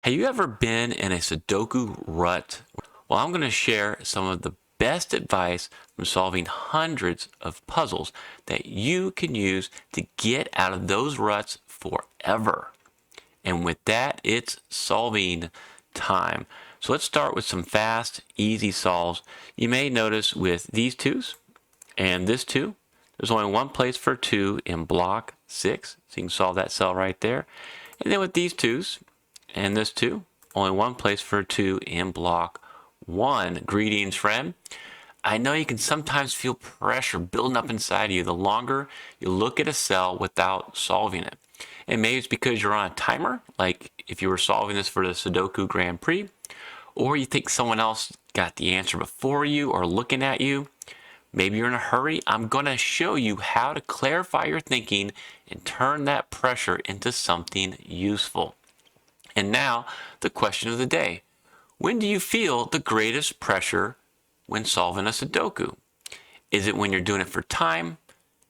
Have you ever been in a Sudoku rut? Well, I'm going to share some of the best advice from solving hundreds of puzzles that you can use to get out of those ruts forever. And with that, it's solving time. So let's start with some fast, easy solves. You may notice with these twos and this two, there's only one place for 2 in block 6. So you can solve that cell right there. And then with these twos and this 2, only one place for 2 in block 1. Greetings, friend. I know you can sometimes feel pressure building up inside of you the longer you look at a cell without solving it. And maybe it's because you're on a timer, like if you were solving this for the Sudoku Grand Prix, or you think someone else got the answer before you or looking at you. Maybe you're in a hurry. I'm going to show you how to clarify your thinking and turn that pressure into something useful. And now, the question of the day. When do you feel the greatest pressure when solving a Sudoku? Is it when you're doing it for time?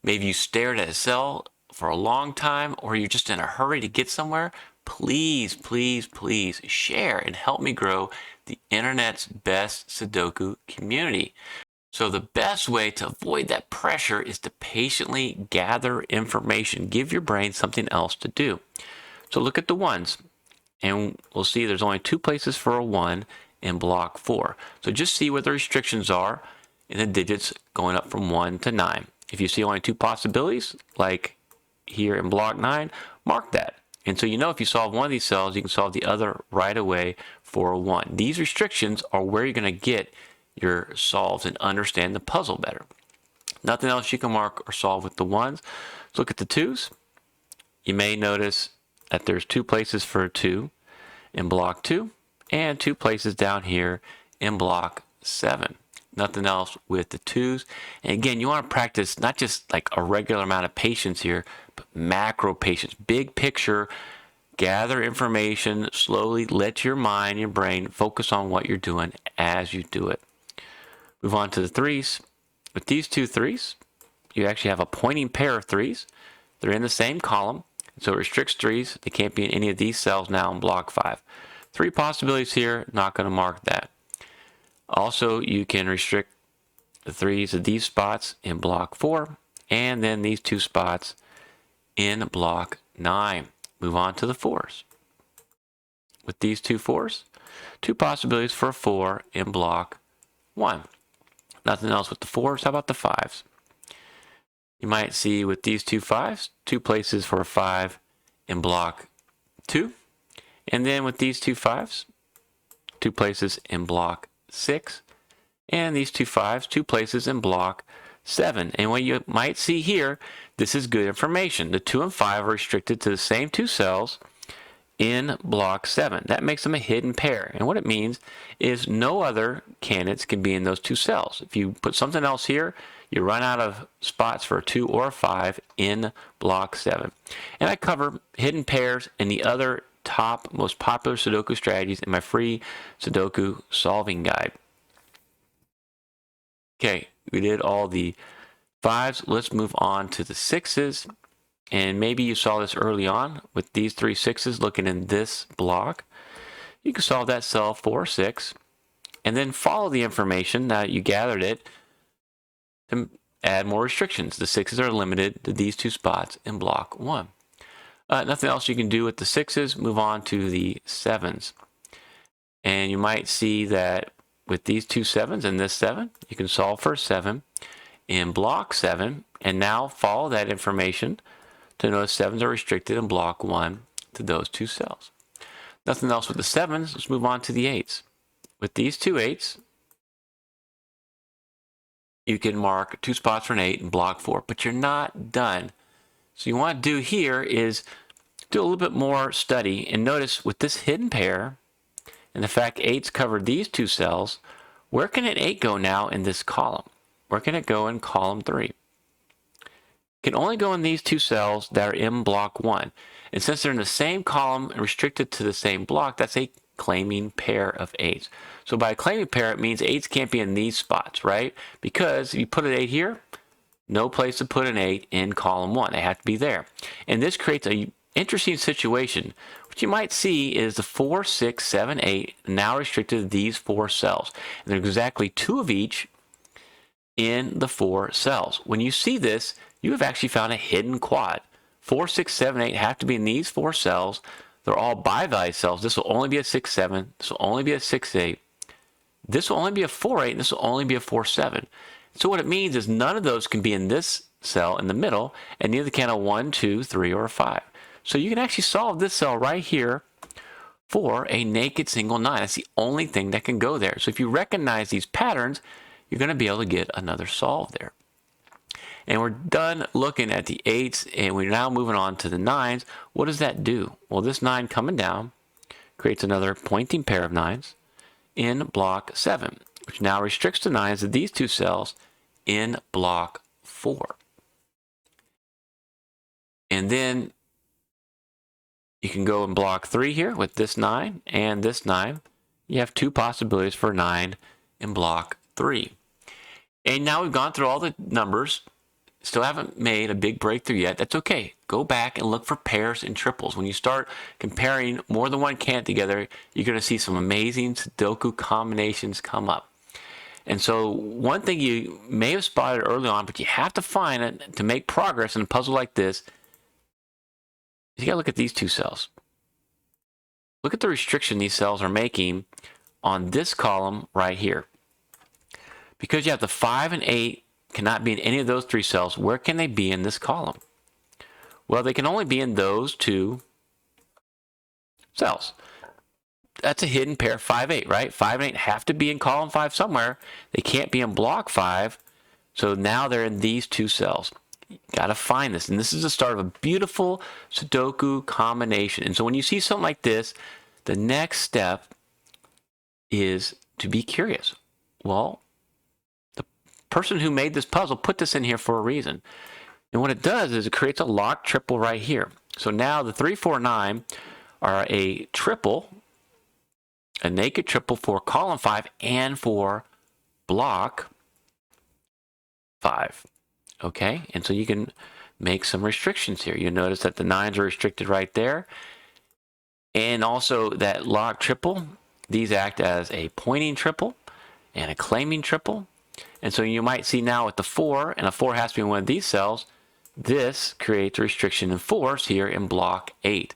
Maybe you stared at a cell for a long time, or you're just in a hurry to get somewhere? Please, please, please share and help me grow the internet's best Sudoku community. So the best way to avoid that pressure is to patiently gather information. Give your brain something else to do. So look at the ones, and we'll see there's only 2 places for a 1 in block 4. So just see what the restrictions are in the digits going up from 1 to 9. If you see only 2 possibilities, like here in block 9, mark that. And so you know if you solve one of these cells, you can solve the other right away for a 1. These restrictions are where you're going to get your solves and understand the puzzle better. Nothing else you can mark or solve with the 1s. Look at the 2s. You may notice that there's 2 places for a 2 in block 2 and 2 places down here in block 7. Nothing else with the 2s. And again, you want to practice not just like a regular amount of patience here, but macro patience, big picture. Gather information slowly. Let your mind, your brain focus on what you're doing as you do it. Move on to the 3s. With these 2 3s, you actually have a pointing pair of 3s. They're in the same column, so it restricts 3s. They can't be in any of these cells now in block 5. 3 possibilities here, not going to mark that. Also, you can restrict the 3s of these spots in block 4, and then these 2 spots in block 9. Move on to the 4s. With these 2 4s, 2 possibilities for a 4 in block 1. Nothing else with the 4s. How about the 5s? You might see with these 2 5s, 2 places for a 5 in block 2. And then with these 2 5s, 2 places in block 6. And these 2 5s, 2 places in block 7. And what you might see here, this is good information. The 2 and 5 are restricted to the same 2 cells in block 7. That makes them a hidden pair. And what it means is no other candidates can be in those 2 cells. If you put something else here, you run out of spots for a 2 or a 5 in block 7. And I cover hidden pairs and the other top most popular Sudoku strategies in my free Sudoku solving guide. Okay, we did all the 5s. Let's move on to the 6s. And maybe you saw this early on with these 3 6s looking in this block. You can solve that cell 4 6 and then follow the information now that you gathered it to add more restrictions. The 6s are limited to these 2 spots in block 1. Nothing else you can do with the 6s. Move on to the 7s. And you might see that with these 2 7s and this 7, you can solve for a 7 in block 7 and now follow that information to notice 7s are restricted in block 1 to those 2 cells. Nothing else with the 7s. Let's move on to the 8s. With these 2 8s, you can mark 2 spots for an 8 in block 4, but you're not done. So you want to do here is do a little bit more study and notice with this hidden pair and the fact 8s cover these 2 cells, where can an 8 go now in this column? Where can it go in column 3? Can only go in these 2 cells that are in block 1. And since they're in the same column and restricted to the same block, that's a claiming pair of 8s. So by a claiming pair, it means 8s can't be in these spots, right? Because if you put an 8 here, no place to put an 8 in column 1. They have to be there. And this creates a interesting situation, what you might see is the 4, 6, 7, 8 now restricted to these 4 cells. And there's exactly 2 of each in the 4 cells. When you see this, you have actually found a hidden quad. 4, 6, 7, 8 have to be in these 4 cells. They're all bivalue cells. This will only be a 6, 7. This will only be a 6, 8. This will only be a 4, 8. And this will only be a 4, 7. So what it means is none of those can be in this cell in the middle, and neither can a 1, 2, 3, or a 5. So you can actually solve this cell right here for a naked single 9. That's the only thing that can go there. So if you recognize these patterns, you're going to be able to get another solve there. And we're done looking at the 8s, and we're now moving on to the 9s. What does that do? Well, this 9 coming down creates another pointing pair of 9s in block 7, which now restricts the 9s to these 2 cells in block 4. And then you can go in block 3 here with this 9 and this 9. You have 2 possibilities for 9 in block 3. And now we've gone through all the numbers. Still haven't made a big breakthrough yet. That's okay. Go back and look for pairs and triples. When you start comparing more than one can together, you're going to see some amazing Sudoku combinations come up. And so one thing you may have spotted early on, but you have to find it to make progress in a puzzle like this, you got to look at these 2 cells. Look at the restriction these cells are making on this column right here. Because you have the 5 and 8 cannot be in any of those 3 cells, where can they be in this column? Well, they can only be in those 2 cells. That's a hidden pair, 5, 8, right? 5 and 8 have to be in column 5 somewhere. They can't be in block 5. So now they're in these 2 cells. You got to find this. And this is the start of a beautiful Sudoku combination. And so when you see something like this, the next step is to be curious. Well, the person who made this puzzle put this in here for a reason. And what it does is it creates a locked triple right here. So now the 3, 4, 9 are a triple, a naked triple for column 5 and for block 5. Okay, and so you can make some restrictions here. You notice that the 9s are restricted right there. And also that locked triple, these act as a pointing triple and a claiming triple. And so you might see now with the 4, and a 4 has to be in one of these cells, this creates a restriction in 4s here in block 8.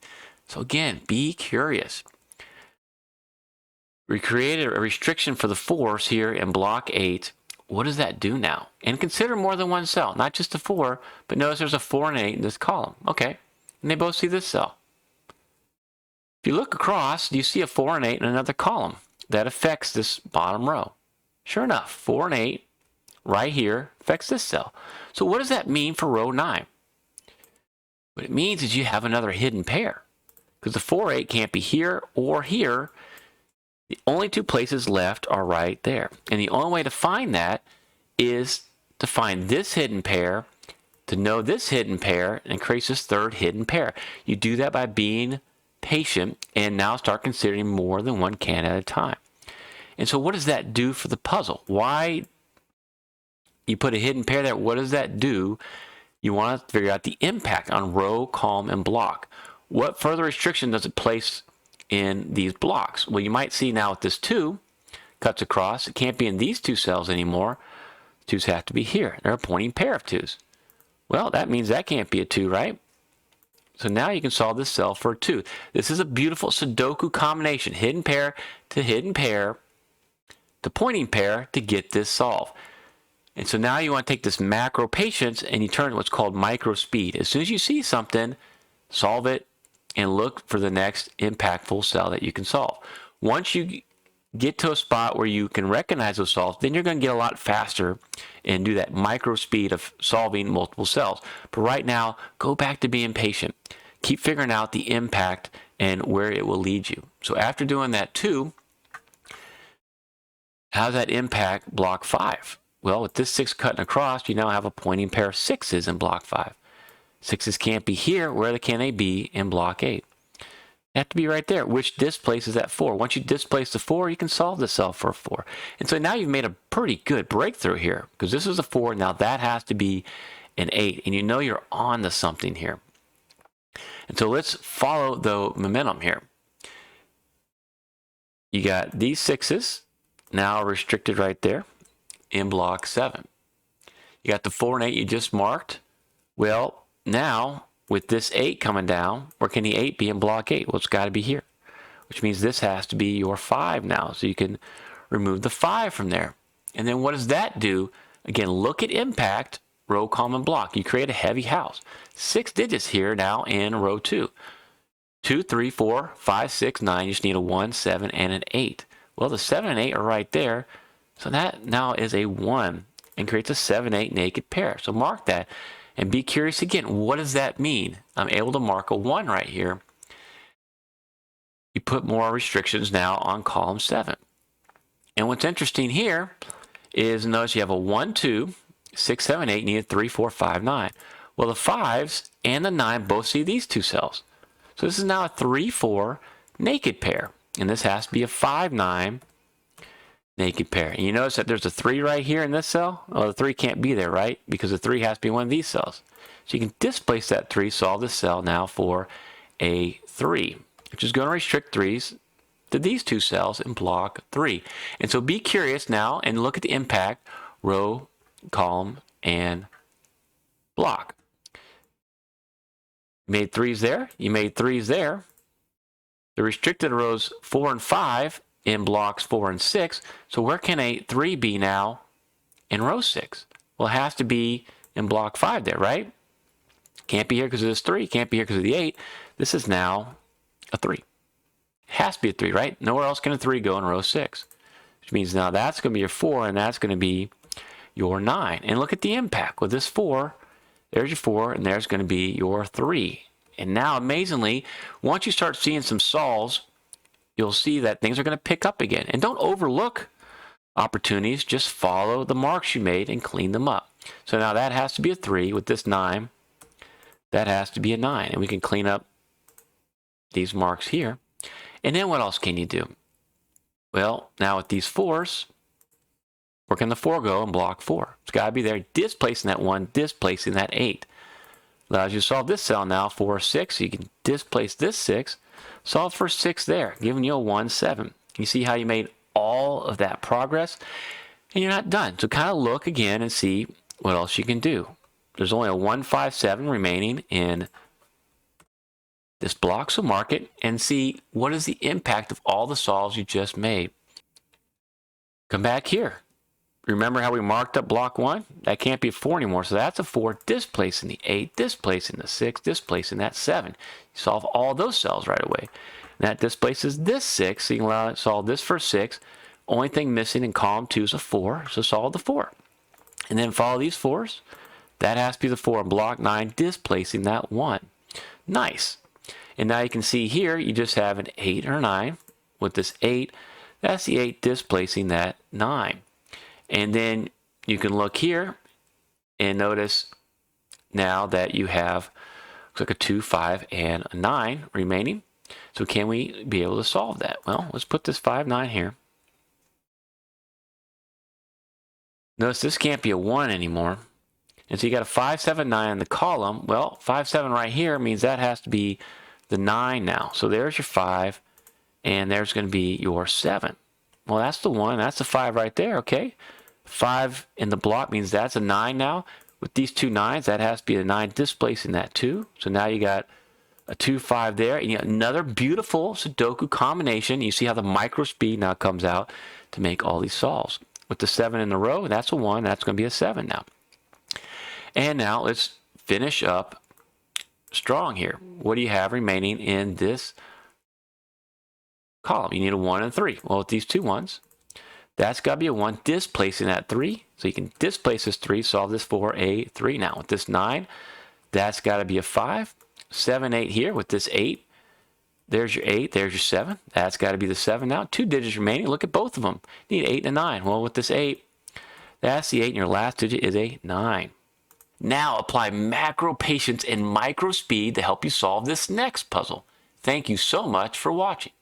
So again, be curious. We created a restriction for the 4s here in block 8. What does that do now? And consider more than one cell, not just the 4, but notice there's a 4 and 8 in this column. Okay, and they both see this cell. If you look across, you see a 4 and 8 in another column. That affects this bottom row. Sure enough, 4 and 8 right here affects this cell. So what does that mean for row 9? What it means is you have another hidden pair, because the 4, 8 can't be here or here. The only 2 places left are right there. And the only way to find that is to find this hidden pair, to know this hidden pair, and create this third hidden pair. You do that by being patient and now start considering more than one can at a time. And so what does that do for the puzzle? Why you put a hidden pair there, what does that do? You want to figure out the impact on row, column, and block. What further restriction does it place in these blocks? Well, you might see now with this 2 cuts across, it can't be in these 2 cells anymore. 2s have to be here. They're a pointing pair of 2s. Well, that means that can't be a 2, right? So now you can solve this cell for a 2. This is a beautiful Sudoku combination, hidden pair to pointing pair to get this solved. And so now you want to take this macro patience and you turn to what's called micro speed. As soon as you see something, solve it and look for the next impactful cell that you can solve. Once you get to a spot where you can recognize those solves, then you're going to get a lot faster and do that micro speed of solving multiple cells. But right now, go back to being patient. Keep figuring out the impact and where it will lead you. So after doing that 2, how does that impact block 5? Well, with this 6 cutting across, you now have a pointing pair of 6s in block 5. 6s can't be here. Where can they be in block 8? They have to be right there, which displaces that 4. Once you displace the 4, you can solve the cell for a 4. And so now you've made a pretty good breakthrough here, because this is a 4. Now that has to be an 8, and you know you're on to something here. And so let's follow the momentum here. You got these 6s now restricted right there in block 7. You got the 4 and 8 you just marked. Well, now with this 8 coming down, where can the 8 be in block 8? Well, it's got to be here, which means this has to be your 5 now. So you can remove the 5 from there. And then what does that do? Again, look at impact, row, column, and block. You create a heavy house. 6 digits here now in row 2. 2, 3, 4, 5, 6, 9. You just need a 1, 7, and an 8. Well, the 7 and 8 are right there. So that now is a 1 and creates a 7, 8 naked pair. So mark that and be curious again. What does that mean? I'm able to mark a 1 right here. You put more restrictions now on column 7. And what's interesting here is notice you have a 1, 2, 6, 7, 8. You need a 3, 4, 5, 9. Well, the 5s and the 9 both see these two cells. So this is now a 3, 4 naked pair. And this has to be a 5, 9 naked pair. And you notice that there's a 3 right here in this cell. Well, the 3 can't be there, right? Because the 3 has to be one of these cells. So you can displace that 3, solve this cell now for a 3, which is going to restrict 3s to these two cells in block 3. And so be curious now and look at the impact, row, column, and block. You made 3s there. You made 3s there. The restricted rows 4 and 5 in blocks 4 and 6. So where can a 3 be now in row 6? Well, it has to be in block 5 there, right? Can't be here because of this 3. Can't be here because of the 8. This is now a 3. It has to be a 3, right? Nowhere else can a 3 go in row 6. Which means now that's going to be your 4, and that's going to be your 9. And look at the impact. With this 4, there's your 4, and there's going to be your 3. And now, amazingly, once you start seeing some solves, you'll see that things are going to pick up again. And don't overlook opportunities. Just follow the marks you made and clean them up. So now that has to be a 3. With this 9, that has to be a 9. And we can clean up these marks here. And then what else can you do? Well, now with these 4s, where can the 4 go in block 4? It's got to be there, displacing that 1, displacing that 8. Allows you to solve this cell now for 6. So you can displace this 6, solve for 6 there, giving you a 1, 7. You see how you made all of that progress? And you're not done. So kind of look again and see what else you can do. There's only a 1, 5, 7 remaining in this block, so mark it and see what is the impact of all the solves you just made. Come back here. Remember how we marked up block 1? That can't be a 4 anymore, so that's a 4 displacing the 8, displacing the 6, displacing that 7. You solve all those cells right away. And that displaces this 6, so you can solve this for 6. Only thing missing in column 2 is a 4, so solve the 4. And then follow these 4s. That has to be the 4 in block 9, displacing that 1. Nice. And now you can see here, you just have an 8 or 9. With this 8, that's the 8 displacing that 9. And then you can look here and notice now that you have, looks like a 2, 5, and a 9 remaining. So can we be able to solve that? Well, let's put this 5, 9 here. Notice this can't be a 1 anymore. And so you got a 5, 7, 9 in the column. Well, 5, 7 right here means that has to be the 9 now. So there's your 5, and there's going to be your 7. Well, that's the 1, that's the 5 right there, okay? 5 in the block means that's a 9 now. With these two 9s, that has to be a 9 displacing that 2. So now you got a 2, 5 there, and you got another beautiful Sudoku combination. You see how the micro speed now comes out to make all these solves. With the 7 in the row, that's a 1, that's going to be a 7 now. And now let's finish up strong here. What do you have remaining in this column? You need a 1 and 3. Well, with these two 1s, that's got to be a 1 displacing that 3. So you can displace this 3, solve this for a 3 now. With this 9, that's got to be a 5. 7, 8 here. With this 8, there's your 8, there's your 7. That's got to be the 7 now. 2 digits remaining. Look at both of them. You need 8 and a 9. Well, with this 8, that's the 8, and your last digit is a 9. Now apply macro patience and micro speed to help you solve this next puzzle. Thank you so much for watching.